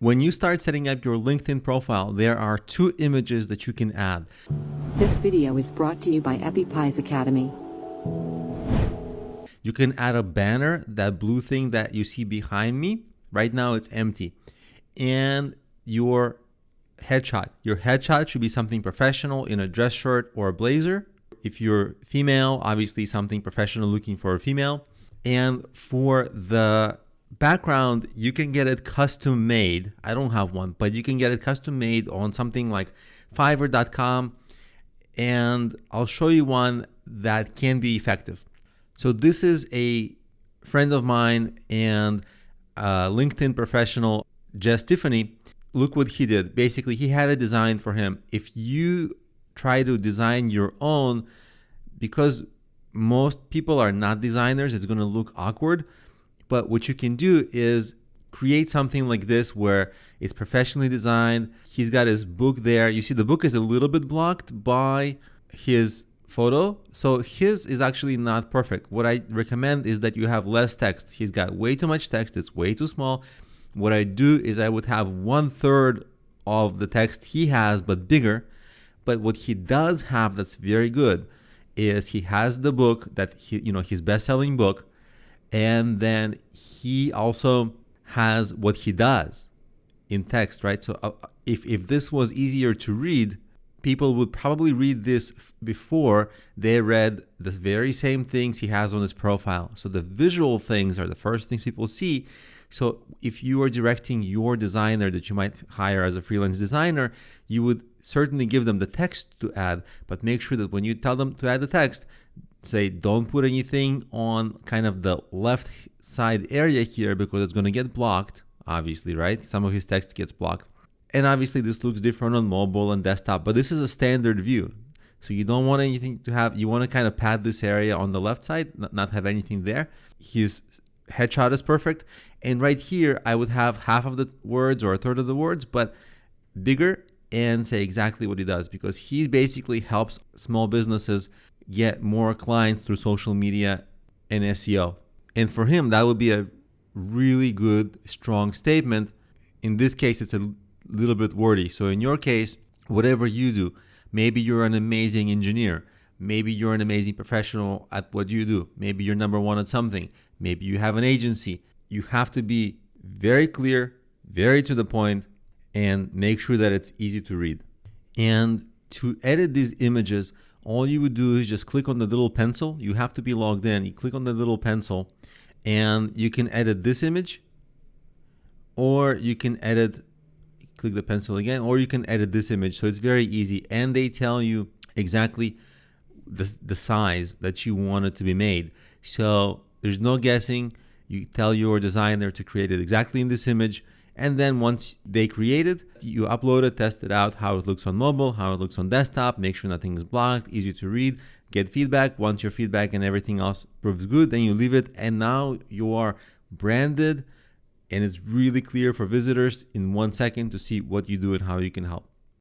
When you start setting up your LinkedIn profile, there are two images that you can add. This video is brought to you by EpiPies Academy. You can add a banner, that blue thing that you see behind me. Right now it's empty. And your headshot. Your headshot should be something professional in a dress shirt or a blazer. If you're female, obviously something professional looking for a female. And for the background, you can get it custom made. I don't have one, but you can get it custom made on something like Fiverr.com. And I'll show you one that can be effective. So this is a friend of mine and LinkedIn professional, Jess Tiffany. Look what he did. Basically, he had a design for him. If you try to design your own, because most people are not designers, it's going to look awkward. But what you can do is create something like this where it's professionally designed. He's got his book there. You see the book is a little bit blocked by his photo. So his is actually not perfect. What I recommend is that you have less text. He's got way too much text. It's way too small. What I do is I would have 1/3 of the text he has, but bigger. But what he does have that's very good is he has the book that his best-selling book. And then he also has what he does in text, right? So if this was easier to read, people would probably read this before they read the very same things he has on his profile. So the visual things are the first things people see. So if you are directing your designer that you might hire as a freelance designer, you would certainly give them the text to add, but make sure that when you tell them to add the text, say don't put anything on kind of the left side area here because it's going to get blocked, obviously, right? Some of his text gets blocked. And obviously this looks different on mobile and desktop, but this is a standard view. So you don't want anything to have, you want to kind of pad this area on the left side, not have anything there. His headshot is perfect. And right here, I would have half of the words or 1/3 of the words, but bigger, and say exactly what he does, because he basically helps small businesses get more clients through social media and SEO. And for him, that would be a really good, strong statement. In this case, it's a little bit wordy. So in your case, whatever you do, maybe you're an amazing engineer. Maybe you're an amazing professional at what you do. Maybe you're number one at something. Maybe you have an agency. You have to be very clear, very to the point, and make sure that it's easy to read. And to edit these images, all you would do is just click on the little pencil. You have to be logged in. You click on the little pencil and you can edit this image, or you can click the pencil again, or you can edit this image. So it's very easy. And they tell you exactly the size that you want it to be made. So there's no guessing. You tell your designer to create it exactly in this image. And then once they create it, you upload it, test it out, how it looks on mobile, how it looks on desktop, make sure nothing is blocked, easy to read, get feedback. Once your feedback and everything else proves good, then you leave it. And now you are branded, and it's really clear for visitors in 1 second to see what you do and how you can help.